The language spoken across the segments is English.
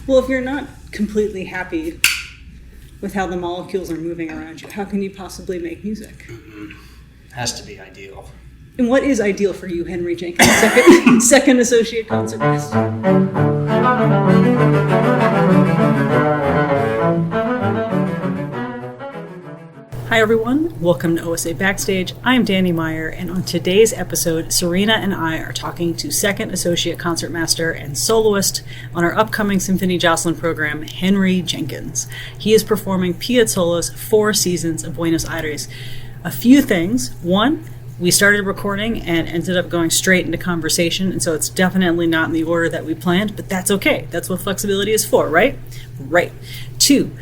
Well, if you're not completely happy with how the molecules are moving around you, how can you possibly make music? Has to be ideal. And what is ideal for you, Henry Jenkins, second Associate Concertmaster? Hi everyone, welcome to OSA Backstage. I'm Dani Meyer, and on today's episode, Serena and I are talking to second Associate Concertmaster and soloist on our upcoming Symphony Joslyn program, Henry Jenkins. He is performing Piazzolla's Four Seasons of Buenos Aires. A few things. One, we started recording and ended up going straight into conversation, and so it's definitely not in the order that we planned, but that's okay. That's what flexibility is for, right? Right. Two,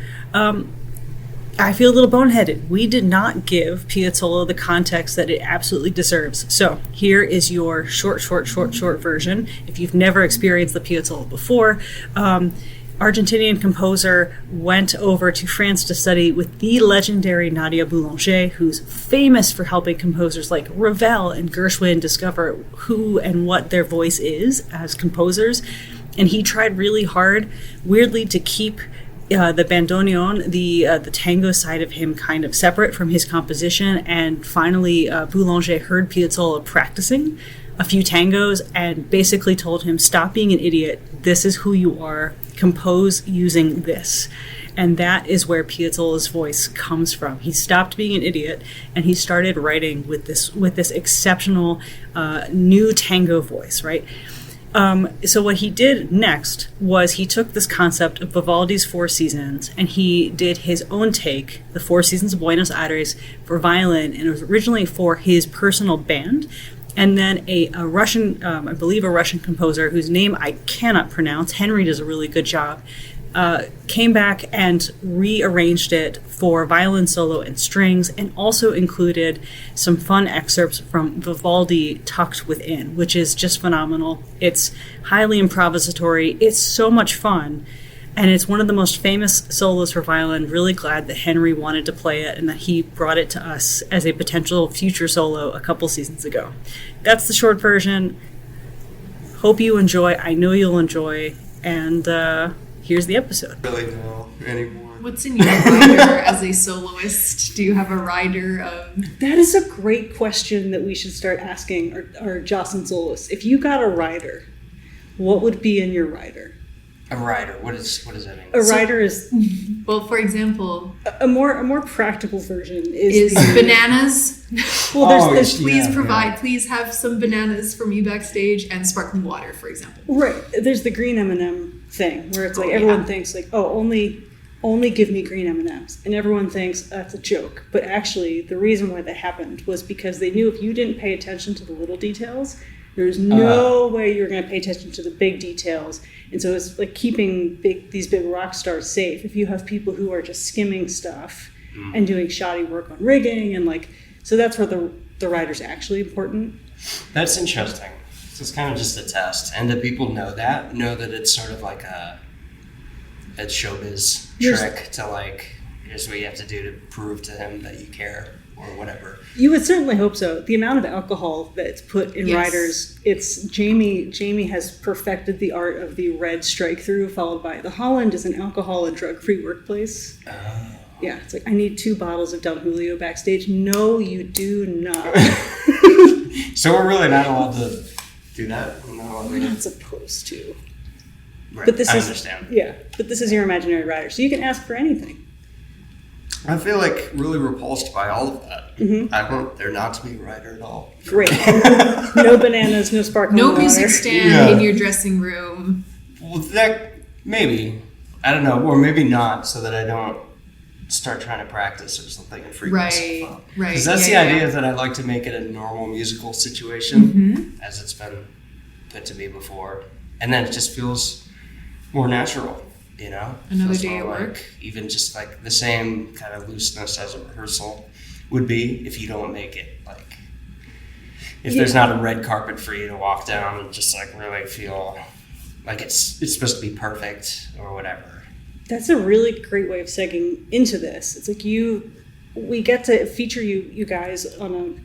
I feel a little boneheaded. We did not give Piazzolla the context that it absolutely deserves. So here is your short version. If you've never experienced the Piazzolla before, Argentinian composer went over to France to study with the legendary Nadia Boulanger, who's famous for helping composers like Ravel and Gershwin discover who and what their voice is as composers. And he tried really hard, weirdly, to keep the bandoneon, the tango side of him, kind of separate from his composition. And finally, Boulanger heard Piazzolla practicing a few tangos and basically told him, stop being an idiot. This is who you are. Compose using this. And that is where Piazzolla's voice comes from. He stopped being an idiot and he started writing with this exceptional new tango voice, right? So what he did next was he took this concept of Vivaldi's Four Seasons and he did his own take, the Four Seasons of Buenos Aires, for violin, and it was originally for his personal band. And then a Russian, I believe a Russian composer whose name I cannot pronounce, Henry does a really good job, came back and rearranged it for violin solo and strings, and also included some fun excerpts from Vivaldi tucked within, which is just phenomenal. It's highly improvisatory. It's so much fun. And it's one of the most famous solos for violin. Really glad that Henry wanted to play it and that he brought it to us as a potential future solo a couple seasons ago. That's the short version. Hope you enjoy. I know you'll enjoy. And here's the episode. Really know anymore. What's in your rider as a soloist? Do you have a rider of... That is a great question that we should start asking our Joslyn soloists. If you got a rider, what would be in your rider? A rider. What does that mean? A rider is... Well, for example... A more practical version is bananas. Well, there's Please have some bananas for me backstage and sparkling water, for example. Right. There's the green M&M thing where it's like everyone thinks like, oh, only give me green M&Ms. And everyone thinks that's a joke. But actually, the reason why that happened was because they knew if you didn't pay attention to the little details, there's no way you're going to pay attention to the big details. And so it's like keeping these big rock stars safe. If you have people who are just skimming stuff and doing shoddy work on rigging and so that's where the rider's actually important. That's interesting. So it's kind of just a test. And do people know that it's sort of like a showbiz trick to here's what you have to do to prove to him that you care or whatever. You would certainly hope so. The amount of alcohol that's put in riders, it's Jamie has perfected the art of the red strike through followed by the Holland is an alcohol and drug-free workplace. Oh. Yeah, it's like I need 2 bottles of Don Julio backstage. No, you do not. So we're really not allowed to do that? We're not supposed to. Right. But I understand. Yeah, but this is your imaginary rider, so you can ask for anything. I feel really repulsed by all of that. Mm-hmm. I want there not to be a rider at all. Great. No bananas, no sparkling water. No music stand in your dressing room. Well, that maybe. I don't know, or maybe not, so that I don't start trying to practice or something and freak myself out. Right. Because that's the idea that I like to make it a normal musical situation, as it's been put to me before, and then it just feels more natural. Another day at work. Even just the same kind of looseness as a rehearsal would be if you don't make it if there's not a red carpet for you to walk down and just really feel like it's supposed to be perfect or whatever. That's a really great way of segging into this. It's we get to feature you guys on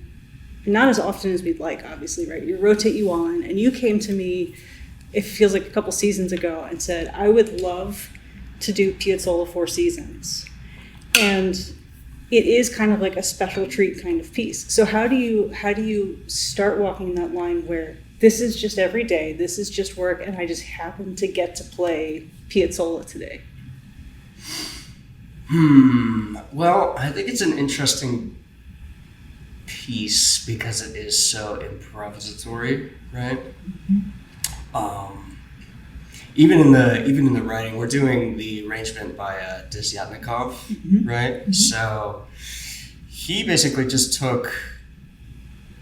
not as often as we'd like, obviously, right? We rotate you on, and you came to me it feels like a couple seasons ago, and said, I would love to do Piazzolla Four Seasons. And it is kind of like a special treat kind of piece. So how do you start walking that line where this is just every day, this is just work, and I just happen to get to play Piazzolla today? Well, I think it's an interesting piece because it is so improvisatory, right? Even in the writing, we're doing the arrangement by Dysyatnikov, right? So he basically just took,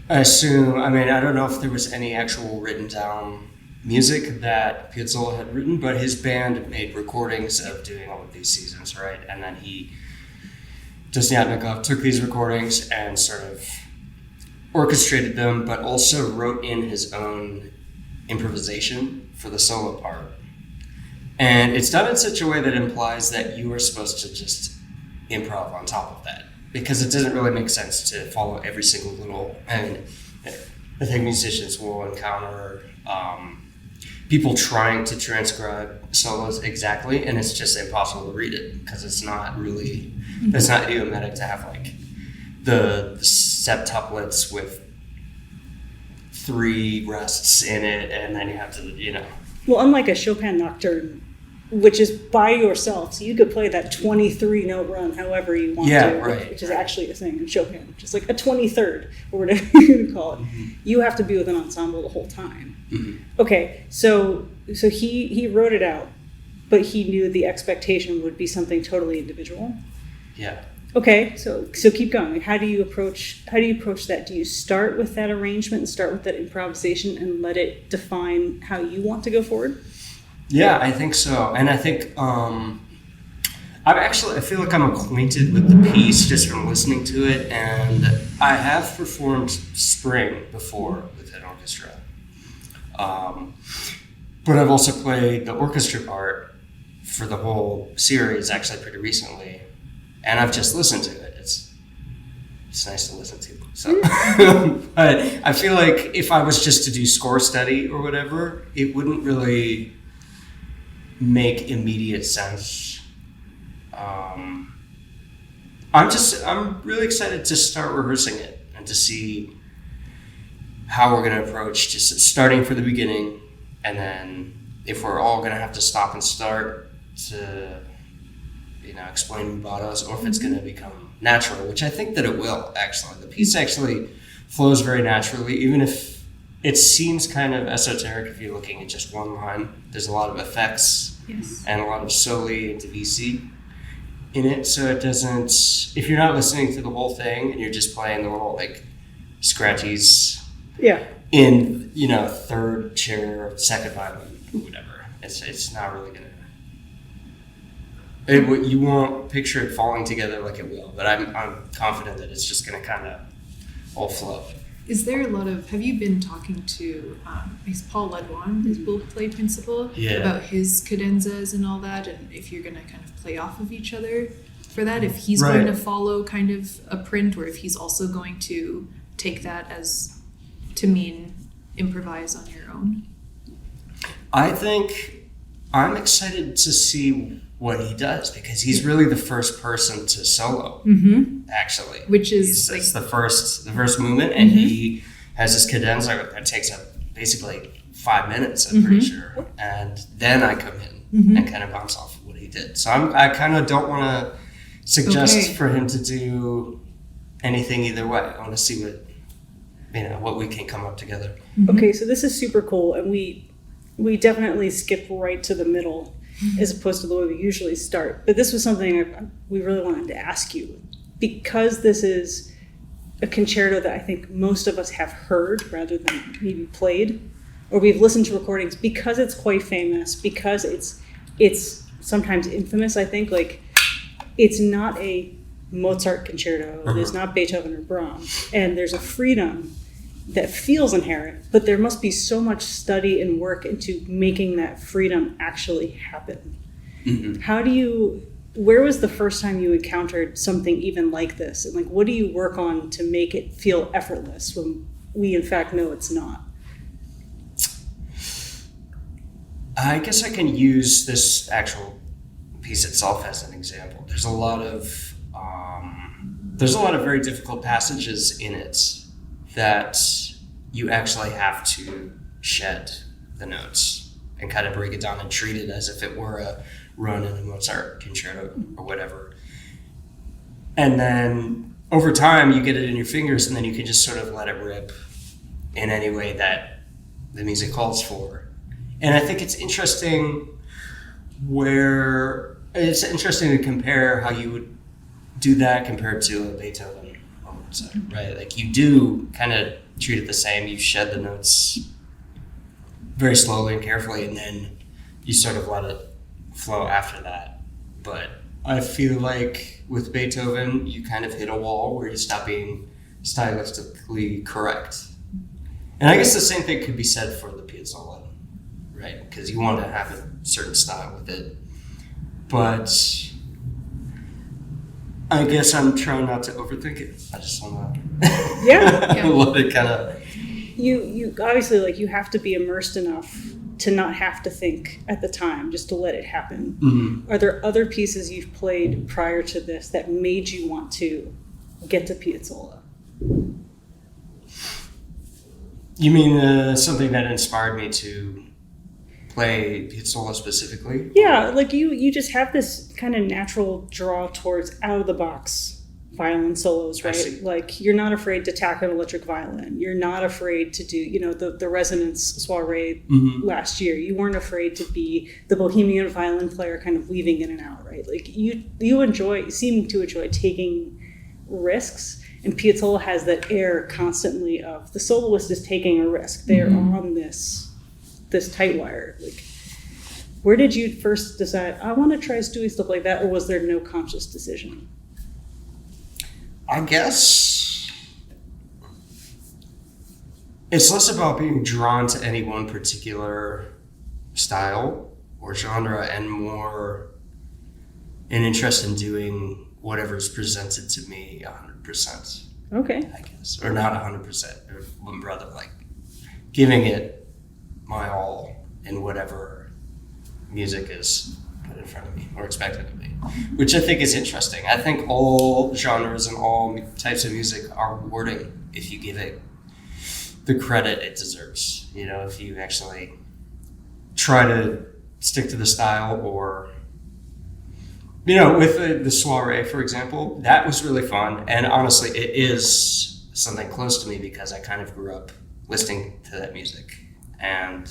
I don't know if there was any actual written down music that Piazzolla had written, but his band made recordings of doing all of these seasons, right? And then Dysyatnikov took these recordings and sort of orchestrated them, but also wrote in his own improvisation for the solo part. And it's done in such a way that implies that you are supposed to just improv on top of that, because it doesn't really make sense to follow every single little. And I think musicians will encounter people trying to transcribe solos exactly, and it's just impossible to read it because it's not really, it's not idiomatic to have like the septuplets with 3 rests in it, and then you have to, Well, unlike a Chopin nocturne, which is by yourself, so you could play that 23-note run however you want to, right, which is actually a thing in Chopin, which is like a 23rd, or whatever you're going to call it. You have to be with an ensemble the whole time. Okay, so he wrote it out, but he knew the expectation would be something totally individual. Yeah. Okay, so keep going. How do you approach that? Do you start with that arrangement and start with that improvisation and let it define how you want to go forward? Yeah, I think so. And I think I feel like I'm acquainted with the piece just from listening to it, and I have performed Spring before with an orchestra. But I've also played the orchestra part for the whole series actually pretty recently. And I've just listened to it. It's nice to listen to. So, but I feel like if I was just to do score study or whatever, it wouldn't really make immediate sense. I'm really excited to start rehearsing it and to see how we're going to approach just starting from the beginning, and then if we're all going to have to stop and start to explain rubatos, or if it's going to become natural, which I think that it will, actually. The piece actually flows very naturally, even if it seems kind of esoteric if you're looking at just one line. There's a lot of effects and a lot of soli and divisi in it, so it doesn't, if you're not listening to the whole thing and you're just playing the little like scratchies in third chair, second violin, whatever, it's not really going to, you won't picture it falling together like it will, but I'm confident that it's just going to kind of all flow. Is there a lot of, have you been talking to Paul Ledwan, his will play principal, about his cadenzas and all that, and if you're going to kind of play off of each other for that, if he's going to follow kind of a print, or if he's also going to take that as to mean improvise on your own? I think I'm excited to see what he does, because he's really the first person to solo, actually. Which is it's the first movement, and he has his cadenza that takes up basically 5 minutes, I'm pretty sure. And then I come in and kind of bounce off of what he did. So I kind of don't want to suggest for him to do anything either way. I want to see what we can come up together. Okay, so this is super cool, and we definitely skip right to the middle as opposed to the way we usually start. But this was something we really wanted to ask you, because this is a concerto that I think most of us have heard rather than maybe played, or we've listened to recordings, because it's quite famous, because it's sometimes infamous. I think like it's not a Mozart concerto, there's not Beethoven or Brahms, and there's a freedom that feels inherent, but there must be so much study and work into making that freedom actually happen. Where was the first time you encountered something even like this? And like, what do you work on to make it feel effortless when we in fact know it's not? I guess I can use this actual piece itself as an example. There's a lot of very difficult passages in it that you actually have to shed the notes and kind of break it down and treat it as if it were a run in a Mozart concerto or whatever. And then over time you get it in your fingers, and then you can just sort of let it rip in any way that the music calls for. And I think it's interesting to compare how you would do that compared to a Beethoven or Mozart, right? Like you do kind of treat it the same. You shed the notes very slowly and carefully, and then you sort of let it flow after that. But I feel like with Beethoven, you kind of hit a wall where you stop being stylistically correct. And I guess the same thing could be said for the Piazzolla, right? Because you want to have a certain style with it. But I guess I'm trying not to overthink it. I just want to let it kind of... You obviously, like, you have to be immersed enough to not have to think at the time, just to let it happen. Mm-hmm. Are there other pieces you've played prior to this that made you want to get to Piazzolla? You mean something that inspired me to play Piazzolla specifically? Yeah, like you just have this kind of natural draw towards out-of-the-box violin solos, right? Like you're not afraid to tack an electric violin. You're not afraid to do, the Resonance soiree last year. You weren't afraid to be the bohemian violin player kind of weaving in and out, right? Like you seem to enjoy taking risks, and Piazzolla has that air constantly of the soloist is taking a risk. They're on this tight wire. Like, where did you first decide, I want to try doing stuff like that, or was there no conscious decision? I guess it's less about being drawn to any one particular style or genre and more an interest in doing whatever's presented to me 100%. Okay. I guess. Or not 100%, or rather like giving it my all in whatever music is put in front of me or expected of me, which I think is interesting. I think all genres and all types of music are rewarding if you give it the credit it deserves. If you actually try to stick to the style, or with the soiree, for example, that was really fun. And honestly, it is something close to me because I kind of grew up listening to that music, and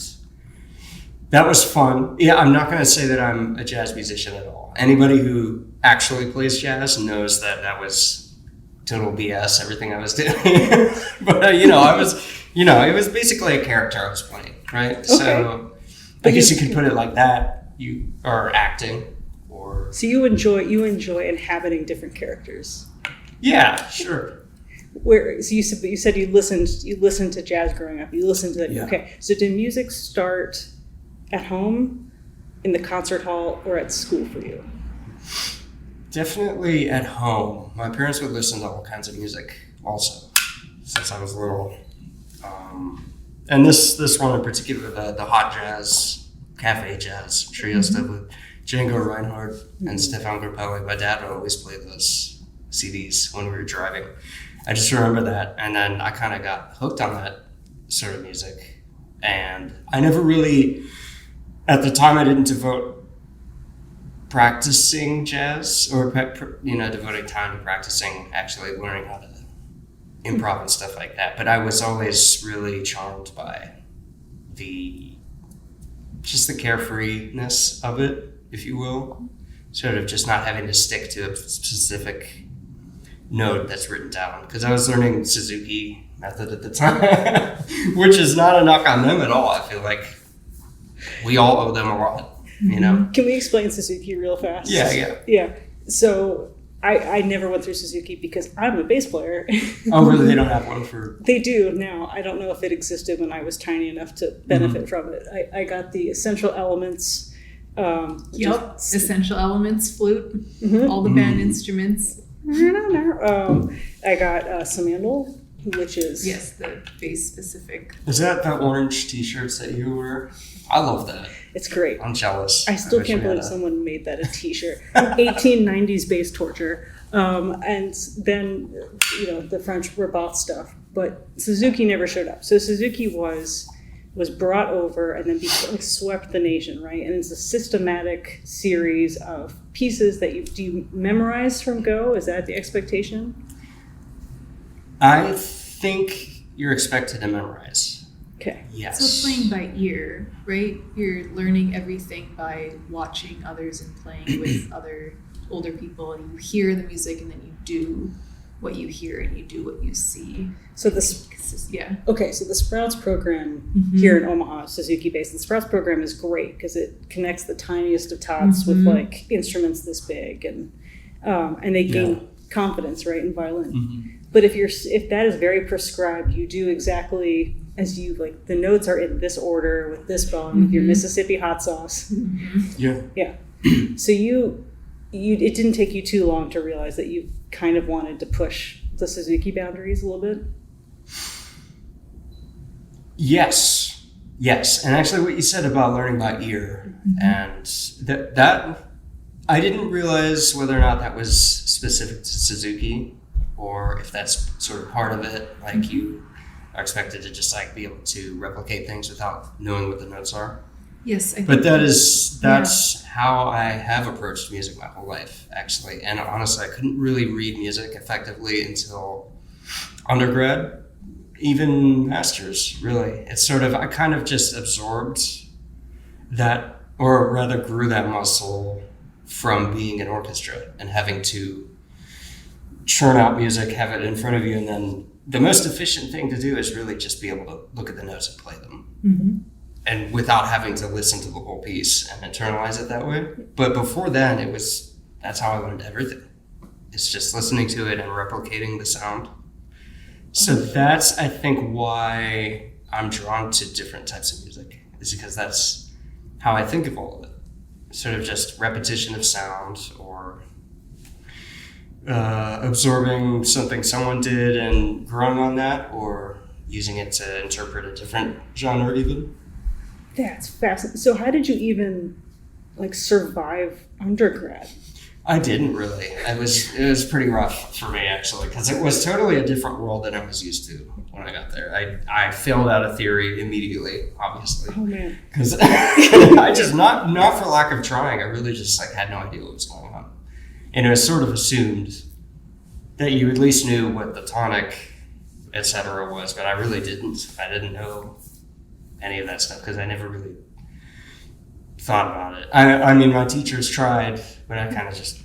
that was fun. Yeah, I'm not going to say that I'm a jazz musician at all. Anybody who actually plays jazz knows that was total BS, everything I was doing. But, it was basically a character I was playing, right? Okay. So I guess you could put it like that. You are acting, or... So you enjoy inhabiting different characters. Yeah, sure. So you said you listened to jazz growing up. You listened to that. Yeah. Okay. So did music start at home, in the concert hall, or at school for you? Definitely at home. My parents would listen to all kinds of music also, since I was little. And this one in particular, the hot jazz, cafe jazz trio stuff with Django Reinhardt and Stefan Grappelli. My dad would always play those CDs when we were driving. I just remember that, and then I kind of got hooked on that sort of music. And I never really... At the time, I didn't devote practicing jazz or, devoting time to practicing, actually learning how to improv and stuff like that. But I was always really charmed by the carefreeness of it, if you will. Sort of just not having to stick to a specific note that's written down. Because I was learning Suzuki method at the time, which is not a knock on them at all, I feel like. We all owe them a lot, Can we explain Suzuki real fast? Yeah. So I never went through Suzuki because I'm a bass player. Oh, really? They don't have one for... They do now. I don't know if it existed when I was tiny enough to benefit from it. I got the Essential Elements. Essential Elements, flute, all the band instruments. I got Samandal, which is... Yes, the bass specific. Is that the orange t-shirts that you wear? I love that. It's great. I'm jealous. I still wish can't we had believe someone made that a t-shirt. 1890s bass torture. And then, the French Rabat stuff. But Suzuki never showed up. So Suzuki was brought over and then swept the nation, right? And it's a systematic series of pieces that do you memorize from Go? Is that the expectation? I think you're expected to memorize. Okay. Yes. So playing by ear, right? You're learning everything by watching others and playing with other older people, and you hear the music and then you do what you hear and you do what you see. So Okay, so the Sprouts program here in Omaha, Suzuki based, the Sprouts program is great because it connects the tiniest of tots with like instruments this big, and they gain confidence, right, in violin. But if that is very prescribed, you do exactly as you like. The notes are in this order with this bone, with your Mississippi hot sauce. Yeah. So it didn't take you too long to realize that you kind of wanted to push the Suzuki boundaries a little bit. Yes. And actually what you said about learning by ear, and that I didn't realize whether or not that was specific to Suzuki or if that's sort of part of it, like you are expected to just like be able to replicate things without knowing what the notes are. Yes, I think but that's how I have approached music my whole life, actually. And honestly, I couldn't really read music effectively until undergrad, even masters, really. It's sort of, I kind of just absorbed that, or rather grew that muscle from being in orchestra and having to churn out music, have it in front of you, and then the most efficient thing to do is really just be able to look at the notes and play them. And without having to listen to the whole piece and internalize it that way. But before then, that's how I learned everything. It's just listening to it and replicating the sound. So that's, I think, why I'm drawn to different types of music, is because that's how I think of all of it. Sort of just repetition of sound, or absorbing something someone did and growing on that, or using it to interpret a different genre even. That's fascinating. So how did you even survive undergrad? I didn't really. It was pretty rough for me, actually, because it was totally a different world than I was used to when I got there. I failed out of theory immediately, obviously. Oh man! Because I just not for lack of trying. I really just had no idea what was going on, and it was sort of assumed that you at least knew what the tonic, etc. was, but I really didn't. I didn't know any of that stuff because I never really thought about it. I mean, my teachers tried, but I kind of just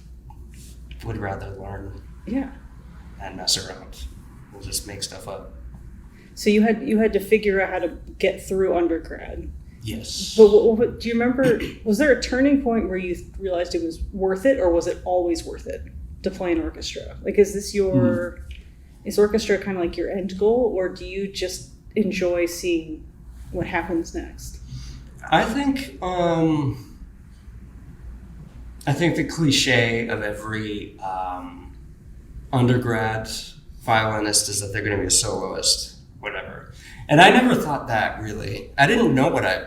would rather learn. Yeah. And mess around. We'll just make stuff up. So you had to figure out how to get through undergrad. Yes. But what do you remember? Was there a turning point where you realized it was worth it, or was it always worth it to play an orchestra? Is this is orchestra kind of your end goal, or do you just enjoy seeing what happens next? I think the cliche of every undergrad violinist is that they're going to be a soloist, whatever. And I never thought that, really. I didn't know what I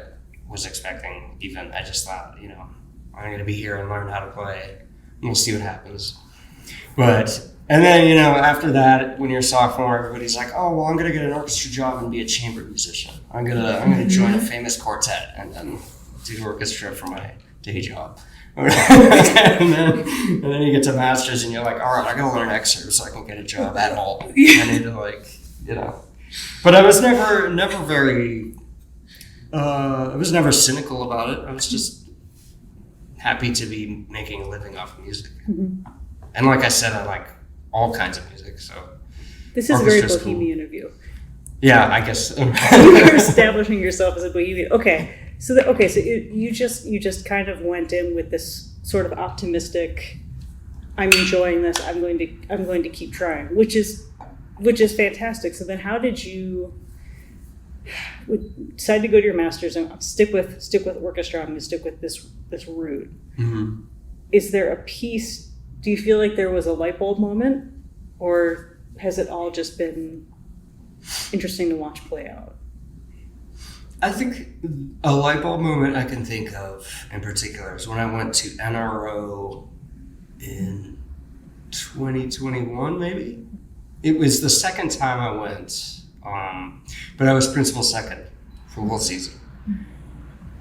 was expecting, even. I just thought, I'm going to be here and learn how to play, and we'll see what happens. And then, after that, when you're a sophomore, everybody's like, oh, well, I'm going to get an orchestra job and be a chamber musician. I'm gonna join a famous quartet and then do orchestra for my day job. and then you get to masters and you're like, all right, I got to learn excerpts so I can get a job at all. I need to But I was never very, I was never cynical about it. I was just happy to be making a living off of music. Mm-hmm. And like I said, I like all kinds of music, so this is very bohemian of you. Yeah, I guess you're establishing yourself as a bohemian. So you just kind of went in with this sort of optimistic, I'm enjoying this, I'm going to keep trying, which is fantastic. So then how did you decide to go to your master's and stick with orchestra? I'm going to stick with this route. Mm-hmm. Is there a piece? Do you feel like there was a light bulb moment, or has it all just been interesting to watch play out? I think a light bulb moment I can think of in particular is when I went to NRO in 2021, maybe. It was the second time I went, but I was principal second for the whole season.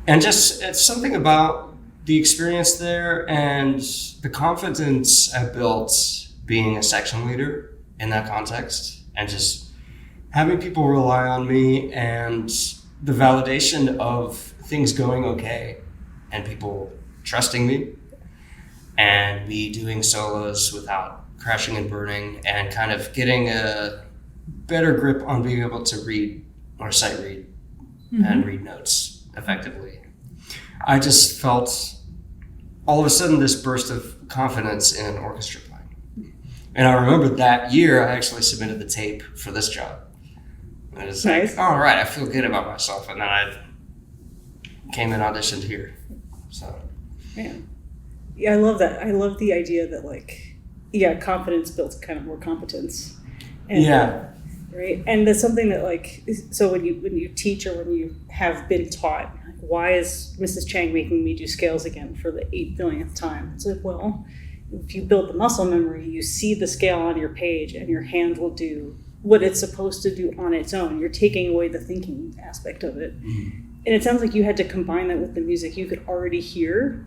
And just, it's something about the experience there and the confidence I built being a section leader in that context, and just having people rely on me and the validation of things going okay and people trusting me and me doing solos without crashing and burning and kind of getting a better grip on being able to read or sight read and read notes effectively. I just felt all of a sudden this burst of confidence in orchestra playing. And I remember that year I actually submitted the tape for this job. And it's nice. Like, all right, I feel good about myself. And then I came and auditioned here. So, man. Yeah, I love that. I love the idea that, like, yeah, confidence builds kind of more competence. And, yeah. Right. And that's something that, like, so when you teach or when you have been taught, why is Mrs. Chang making me do scales again for the 8 billionth time? It's like, well, if you build the muscle memory, you see the scale on your page and your hand will do what it's supposed to do on its own. You're taking away the thinking aspect of it. And it sounds like you had to combine that with the music you could already hear,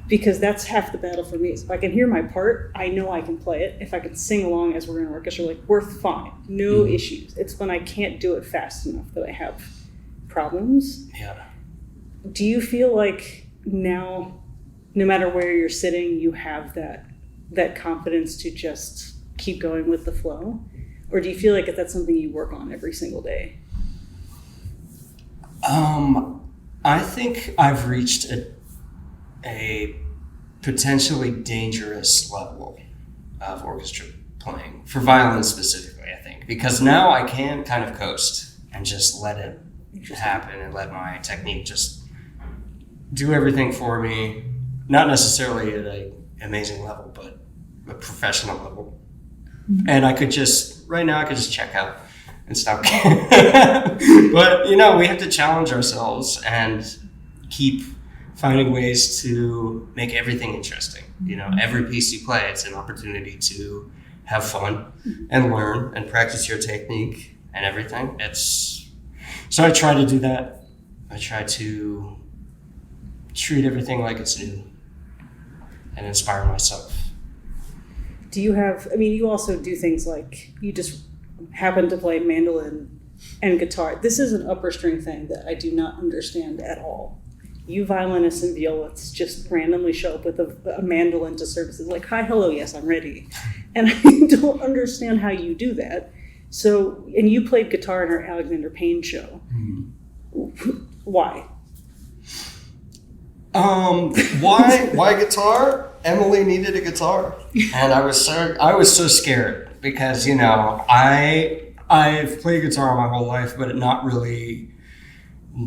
because that's half the battle for me. If I can hear my part, I know I can play it. If I can sing along as we're in an orchestra, like, we're fine, no issues. It's when I can't do it fast enough that I have problems. Yeah. Do you feel like now, no matter where you're sitting, you have that confidence to just keep going with the flow? Or do you feel like that's something you work on every single day? I think I've reached a potentially dangerous level of orchestra playing, for violin specifically, I think. Because now I can kind of coast and just let it happen and let my technique just do everything for me. Not necessarily at an amazing level, but a professional level. And I could just, right now I could just check out and stop. But, you know, we have to challenge ourselves and keep finding ways to make everything interesting. You know, every piece you play, it's an opportunity to have fun and learn and practice your technique and everything. So I try to do that. I try to treat everything like it's new and inspire myself. Do you have, I mean, you also do things like you just happen to play mandolin and guitar. This is an upper string thing that I do not understand at all. You violinists and violists just randomly show up with a mandolin to services like, hi, hello, yes, I'm ready. And I don't understand how you do that. So, and you played guitar in our Alexander Payne show. Why? Why guitar? Emily needed a guitar, and I was so scared because, you know, I've played guitar my whole life, but not really,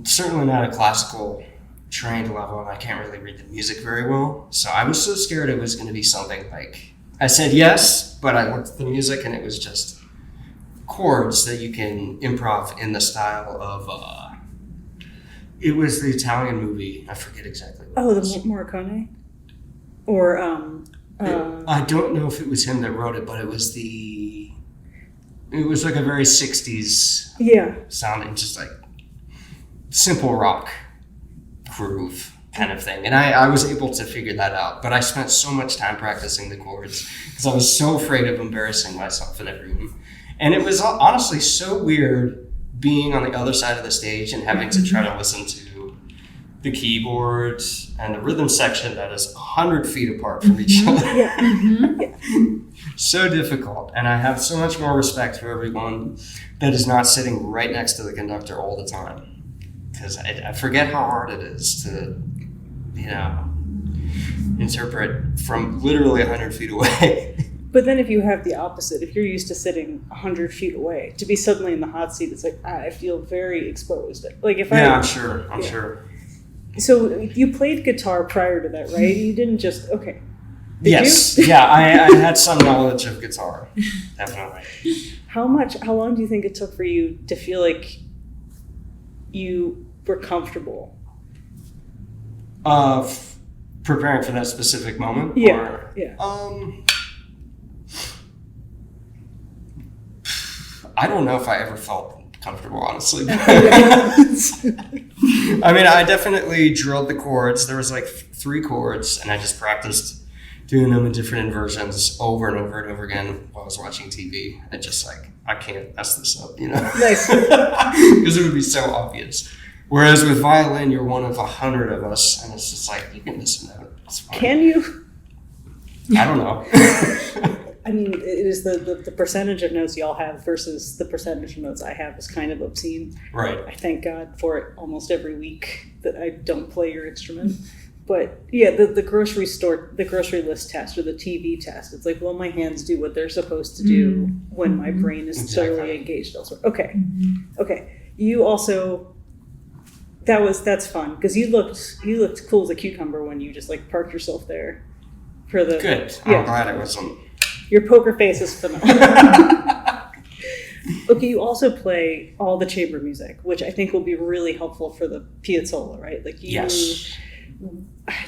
certainly not a classical trained level, and I can't really read the music very well. So I was so scared it was going to be something like, I said yes, but I looked at the music and it was just chords that you can improv in the style of it was the Italian movie. I forget exactly what it was. The Morricone? Or, I don't know if it was him that wrote it, but it was like a very 60s sounding, just like simple rock groove kind of thing. And I was able to figure that out, but I spent so much time practicing the chords because I was so afraid of embarrassing myself in every room. And it was honestly so weird being on the other side of the stage and having to try to listen to the keyboard and the rhythm section that is 100 feet apart from each other. So difficult. And I have so much more respect for everyone that is not sitting right next to the conductor all the time. Because I forget how hard it is to, you know, interpret from literally 100 feet away. But then if you have the opposite, if you're used to sitting 100 feet away, to be suddenly in the hot seat, it's like, I feel very exposed. Like if I'm sure. So you played guitar prior to that, right? You didn't just, okay. Yes. Yeah, I had some knowledge of guitar, definitely. How long do you think it took for you to feel like you were comfortable? Preparing for that specific moment? Yeah. I don't know if I ever felt comfortable, honestly. I mean, I definitely drilled the chords. There was like 3 chords, and I just practiced doing them in different inversions over and over and over again while I was watching TV. I just I can't mess this up, Nice. Because it would be so obvious. Whereas with violin, you're one of 100 of us, and it's just like, you can miss a note. It's fine. Can you? I don't know. I mean, it is the percentage of notes y'all have versus the percentage of notes I have is kind of obscene. Right. I thank God for it almost every week that I don't play your instrument. But yeah, the grocery list test or the TV test, it's like, well, my hands do what they're supposed to do when my brain is totally engaged elsewhere. Okay. Okay. You also, that's fun because you looked cool as a cucumber when you just like parked yourself there for the. Good. Yeah. I'm glad it wasn't. Your poker face is phenomenal. Okay, you also play all the chamber music, which I think will be really helpful for the Piazzolla, right? Like Yes.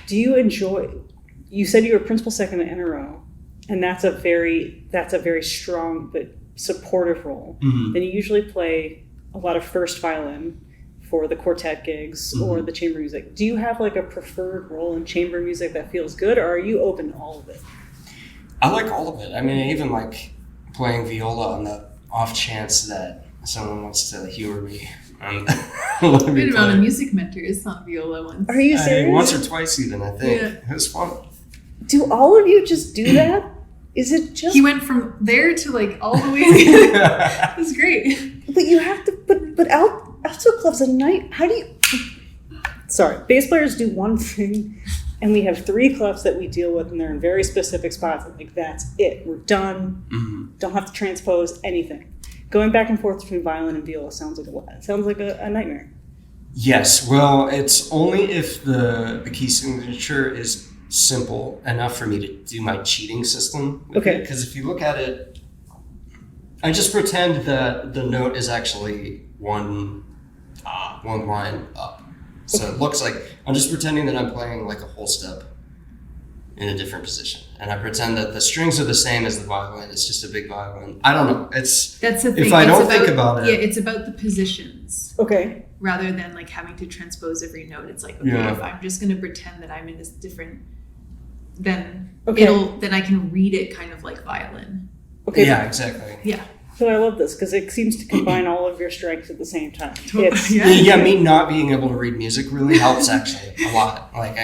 Do you enjoy? You said you were principal second at NRO, and that's a very strong but supportive role. Mm-hmm. Then you usually play a lot of first violin for the quartet gigs or the chamber music. Do you have like a preferred role in chamber music that feels good, or are you open to all of it? I like all of it. I mean, I even like playing viola on the off chance that someone wants to humor me. Wait about a music mentors on viola once. Are you serious? Once or twice even, I think. Yeah. It was fun. Do all of you just do that? Is it just... He went from there to like all the way. It was great. But you have to... But alto club's a night... How do you... Sorry. Bass players do one thing, and we have 3 clefs that we deal with, and they're in very specific spots. And like, that's it. We're done. Mm-hmm. Don't have to transpose anything. Going back and forth between violin and viola sounds like a nightmare. Yes. Well, it's only if the key signature is simple enough for me to do my cheating system. Okay. Because if you look at it, I just pretend that the note is actually one line up. So it looks like I'm just pretending that I'm playing like a whole step in a different position. And I pretend that the strings are the same as the violin. It's just a big violin. I don't know. That's the thing. If I don't think about it. Yeah, it's about the positions. Okay. Rather than like having to transpose every note. It's like, okay, if I'm just going to pretend that I'm in this different, then then I can read it kind of like violin. Okay. Yeah, exactly. Yeah. So I love this because it seems to combine all of your strengths at the same time. Me not being able to read music really helps actually a lot. Like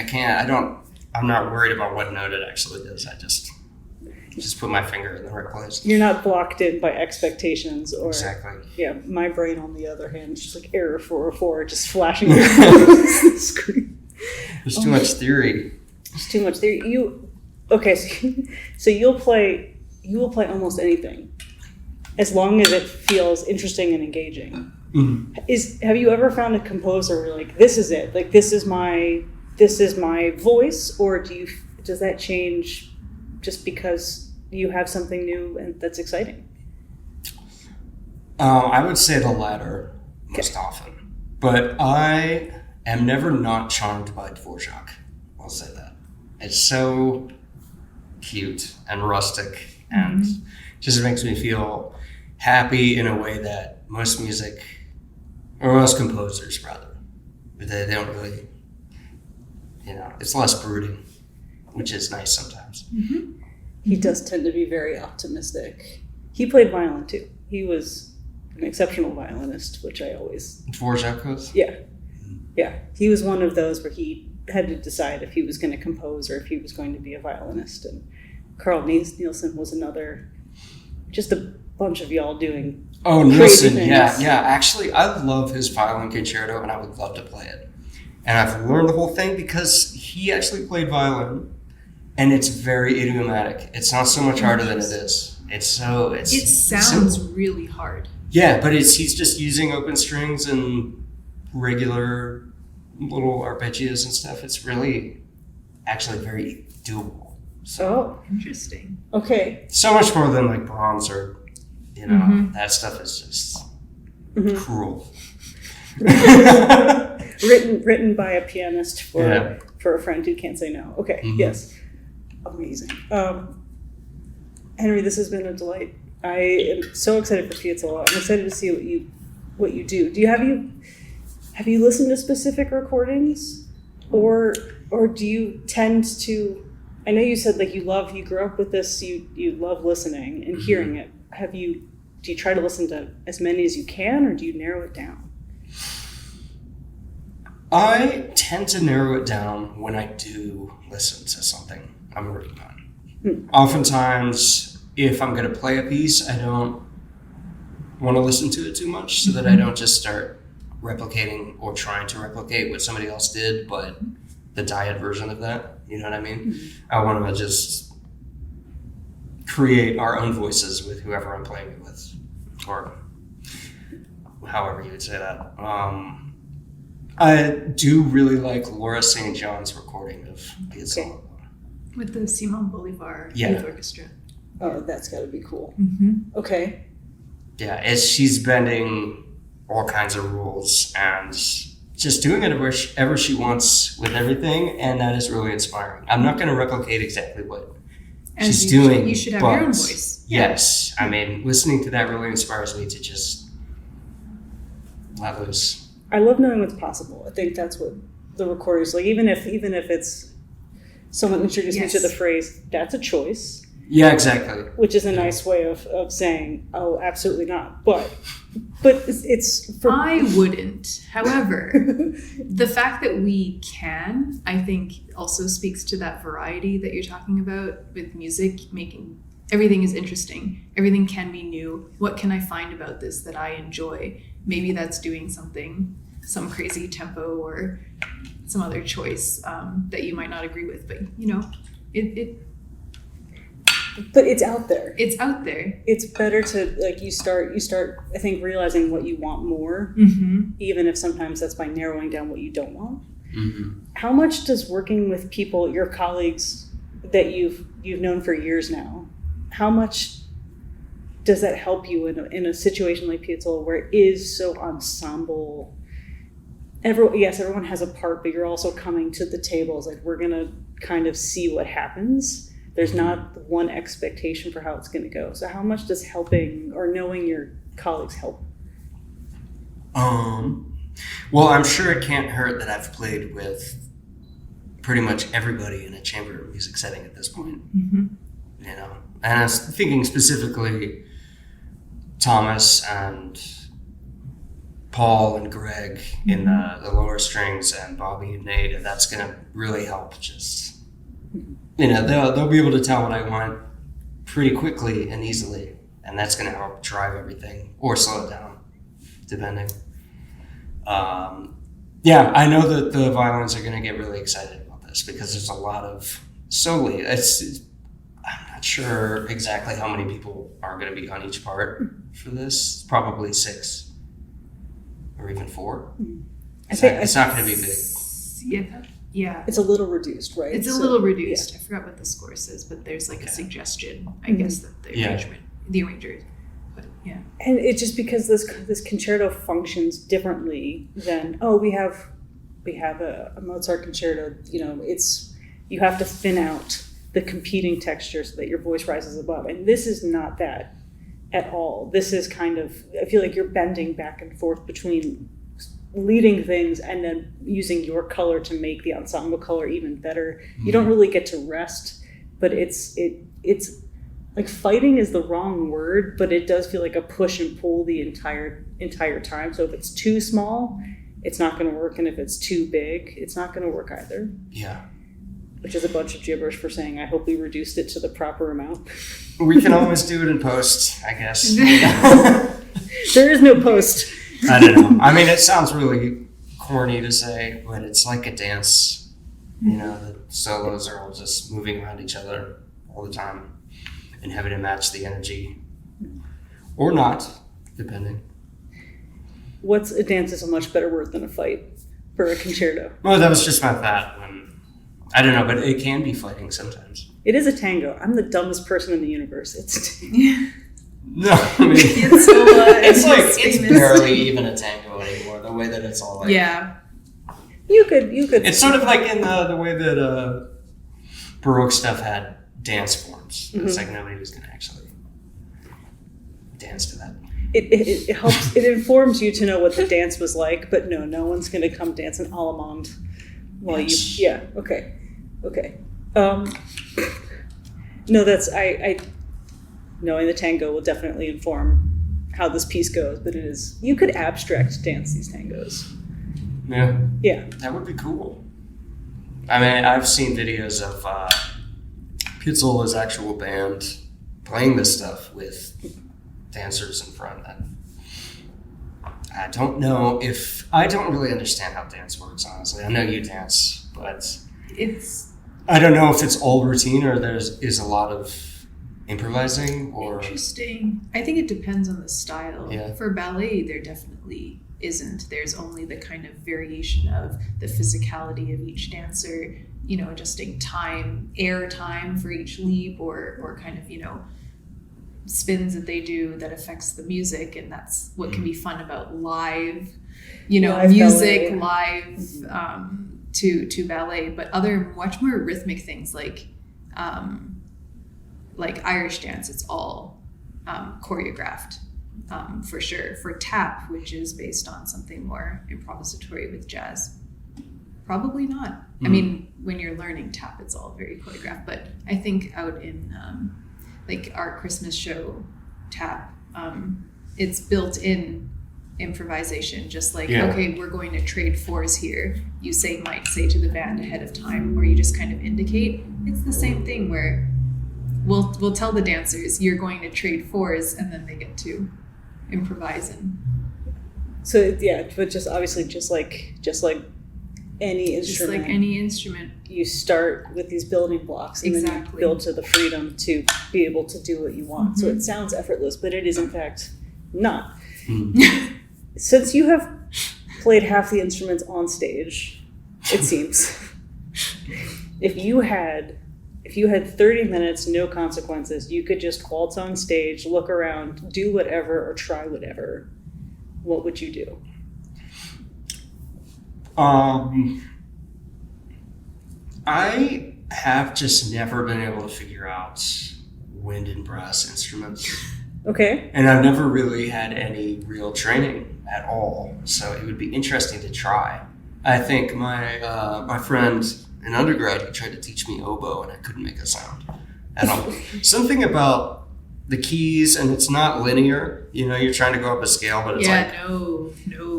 I'm not worried about what note it actually is. I just put my finger in the right place. You're not blocked in by expectations or... Exactly. Yeah, my brain on the other hand is just like error 404 just flashing across the screen. There's too much theory. There's too much theory. So you will play almost anything as long as it feels interesting and engaging. Mm-hmm. Have you ever found a composer where like, this is it, like this is my voice, or does that change just because you have something new and that's exciting? I would say the latter most often, but I am never not charmed by Dvorak. I'll say that. It's so cute and rustic and just makes me feel happy in a way that most music, or most composers rather, they don't really, it's less brooding, which is nice sometimes. Mm-hmm. He does tend to be very optimistic. He played violin too. He was an exceptional violinist, which I always... Dvorak was? Yeah. Yeah. He was one of those where he had to decide if he was going to compose or if he was going to be a violinist. And Carl Nielsen was another, just a bunch of y'all doing Nielsen, things. Yeah. Actually, I love his violin concerto, and I would love to play it. And I've learned the whole thing because he actually played violin, and it's very idiomatic. It's not so much harder than it is. It sounds simple. Really hard. Yeah, but he's just using open strings and regular little arpeggios and stuff. It's really actually very doable. So interesting. Okay. So much more than like Brahms or that stuff is just cruel. written by a pianist for a friend who can't say no. Okay, yes. Amazing. Henry, this has been a delight. I am so excited for Piazzolla. I'm excited to see what you do. Have you listened to specific recordings, or do you tend to? I know you said like you grew up with this. You love listening and hearing it. Do you try to listen to as many as you can, or do you narrow it down? I tend to narrow it down when I do listen to something I'm working on. Oftentimes, if I'm going to play a piece, I don't want to listen to it too much so that I don't just start replicating or trying to replicate what somebody else did, but the diet version of that. You know what I mean? I want to just create our own voices with whoever I'm playing it with, or however you would say that. I do really like Laura St. John's recording of Piazzolla. Okay. With the Simon Bolivar Youth Orchestra. Oh, that's got to be cool. Okay. Yeah, as she's bending all kinds of rules and just doing it wherever she wants with everything, and that is really inspiring. I'm not going to replicate exactly what she's doing. You should have your own voice. Yes, I mean, listening to that really inspires me to just let loose. I love knowing what's possible. I think that's what the recorders like. Even if it's someone introduced me to the phrase, that's a choice. Yeah, exactly. Which is a nice way of saying, oh, absolutely not. But it's for... I wouldn't. However, the fact that we can, I think, also speaks to that variety that you're talking about with music, making everything is interesting. Everything can be new. What can I find about this that I enjoy? Maybe that's doing some crazy tempo or some other choice that you might not agree with. But, But it's out there. It's out there. It's better to, like, you start, I think, realizing what you want more, even if sometimes that's by narrowing down what you don't want. How much does working with people, your colleagues that you've known for years now, how much does that help you in a situation like Piazzolla where it is so ensemble? Everyone has a part, but you're also coming to the table. It's like, we're going to kind of see what happens. There's not one expectation for how it's going to go. So how much does helping or knowing your colleagues help? Well, I'm sure it can't hurt that I've played with pretty much everybody in a chamber music setting at this point. And I was thinking specifically Thomas and Paul and Greg in the lower strings, and Bobby and Nate, and that's going to really help just... they'll be able to tell what I want pretty quickly and easily, and that's going to help drive everything or slow it down, depending. I know that the violins are going to get really excited about this because there's a lot of soli. I'm not sure exactly how many people are going to be on each part for this. Probably 6 or even 4. It's not going to be big. Yeah. It's a little reduced, right? It's a little reduced. I forgot what the score says, but there's like a suggestion, I guess, that the arranger, but yeah. And it's just because this concerto functions differently than, we have a Mozart concerto, you have to thin out the competing texture so that your voice rises above. And this is not that at all. This is kind of, I feel like you're bending back and forth between leading things and then using your color to make the ensemble color even better. You don't really get to rest, but it's like fighting is the wrong word, but it does feel like a push and pull the entire time. So if it's too small, it's not going to work, and if it's too big, it's not going to work either. Yeah. Which is a bunch of gibberish for saying, I hope we reduced it to the proper amount. We can always do it in post, I guess. There is no post. I don't know. I mean, it sounds really corny to say, but it's like a dance. The solos are all just moving around each other all the time and having to match the energy. Or not, depending. What's a dance is a much better word than a fight for a concerto. Well, that was just my thought. I don't know, but it can be fighting sometimes. It is a tango. I'm the dumbest person in the universe. It's no, I mean, it's barely even a tango anymore. The way that it's all like. Yeah. You could. It's sort of like in the way that Baroque stuff had dance forms. It's like nobody was going to actually dance to that. It helps. It informs you to know what the dance was like, but no one's going to come dance an allemande while you. Yeah. Okay. No, that's I. Knowing the tango will definitely inform how this piece goes, but it is. You could abstract dance these tangos. Yeah. Yeah. That would be cool. I mean, I've seen videos of Piazzolla's actual band playing this stuff with dancers in front. And I don't know if... I don't really understand how dance works, honestly. I know you dance, but... I don't know if it's all routine or is a lot of improvising or... Interesting. I think it depends on the style. Yeah. For ballet, there definitely isn't. There's only the kind of variation of the physicality of each dancer, adjusting air time for each leap or kind of, spins that they do that affects the music. And that's what can be fun about live, Live music, ballet. live to ballet, but other much more rhythmic things like Irish dance, it's all choreographed. For sure. For tap, which is based on something more improvisatory with jazz, probably not. I mean, when you're learning tap, it's all very choreographed. But I think out in our Christmas show tap, it's built in improvisation. Just like, okay, we're going to trade fours here. You might say to the band ahead of time, or you just kind of indicate. It's the same thing where we'll tell the dancers you're going to trade fours, and then they get to improvise. And so but just obviously just like any instrument, you start with these building blocks and then you build to the freedom to be able to do what you want. So it sounds effortless, but it is in fact not. Since you have played half the instruments on stage, it seems, if you had 30 minutes, no consequences, you could just waltz on stage, look around, do whatever, or try whatever, what would you do? I have just never been able to figure out wind and brass instruments. Okay. And I've never really had any real training at all, so it would be interesting to try. I think my friend in undergrad, he tried to teach me oboe, and I couldn't make a sound at all. Something about the keys, and it's not linear. You're trying to go up a scale, but it's no.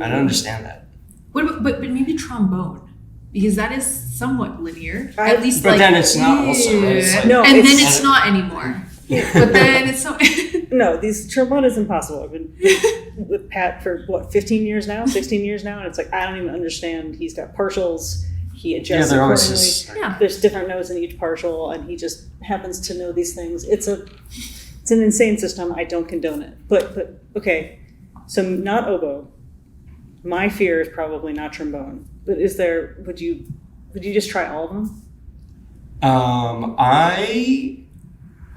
I don't understand that. What about, but maybe trombone, because that is somewhat linear. At least, but then it's not also. Right? It's no, and then it's not anymore. But then it's so. No, trombone is impossible. I've been with Pat for 15 years now, 16 years now, and it's like I don't even understand. He's got partials. He adjusts accordingly. There's different notes in each partial, and he just happens to know these things. It's an insane system. I don't condone it. But okay, so not oboe. My fear is probably not trombone. But would you just try all of them? I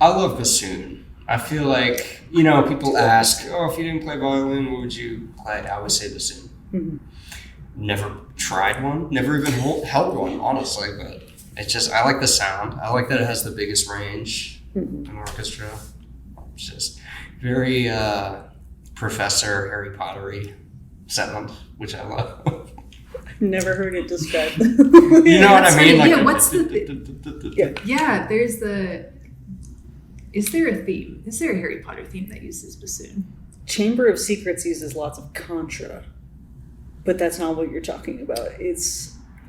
love bassoon. I feel like, people ask, if you didn't play violin, what would you play? I would say bassoon. Mm-hmm. Never tried one, never even held one, honestly, but it's just, I like the sound. I like that it has the biggest range in orchestra. It's just very Professor Harry Pottery sound, which I love. Never heard it described. You know what I mean? Like, what's there's is there a theme? Is there a Harry Potter theme that uses bassoon? Chamber of Secrets uses lots of contra, but that's not what you're talking about.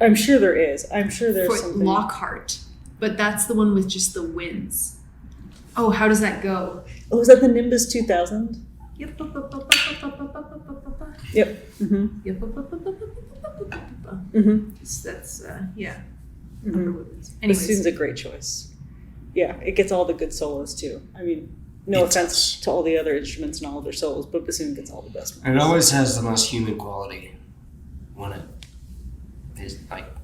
I'm sure there is. I'm sure there's something. Lockhart, but that's the one with just the winds. Oh, how does that go? Oh, is that the Nimbus 2000? Yep. Yep. That's yeah. Bassoon's a great choice. Yeah, it gets all the good solos too. I mean, no offense to all the other instruments and all of their solos, but bassoon gets all the best ones. It always has the most human quality when it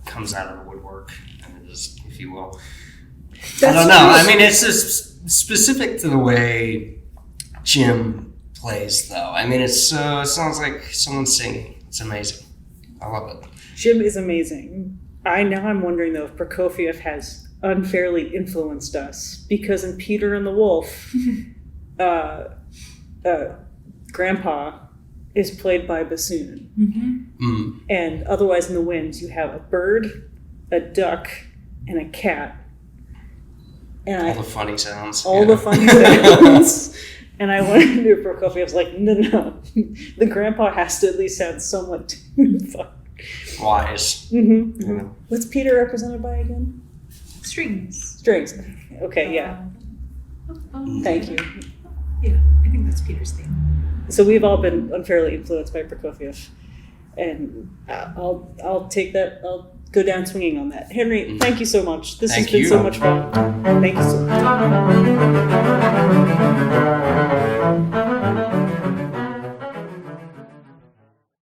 comes out of the woodwork, and it is, if you will. I don't know. I mean, it's just specific to the way Jim plays, though. I mean, it sounds like someone singing. It's amazing. I love it. Jim is amazing. I'm wondering though if Prokofiev has unfairly influenced us, because in Peter and the Wolf, Grandpa is played by a bassoon. And otherwise in The Winds you have a bird, a duck, and a cat. And all the funny sounds. The funny sounds. And I wondered if Prokofiev's like, no. The grandpa has to at least sound somewhat wise. What's Peter represented by again? Strings. Okay, yeah. Thank you. Yeah, I think that's Peter's theme. So we've all been unfairly influenced by Prokofiev. And I'll take that. I'll go down swinging on that. Henry, thank you so much. This has been so much fun. Thank you so much.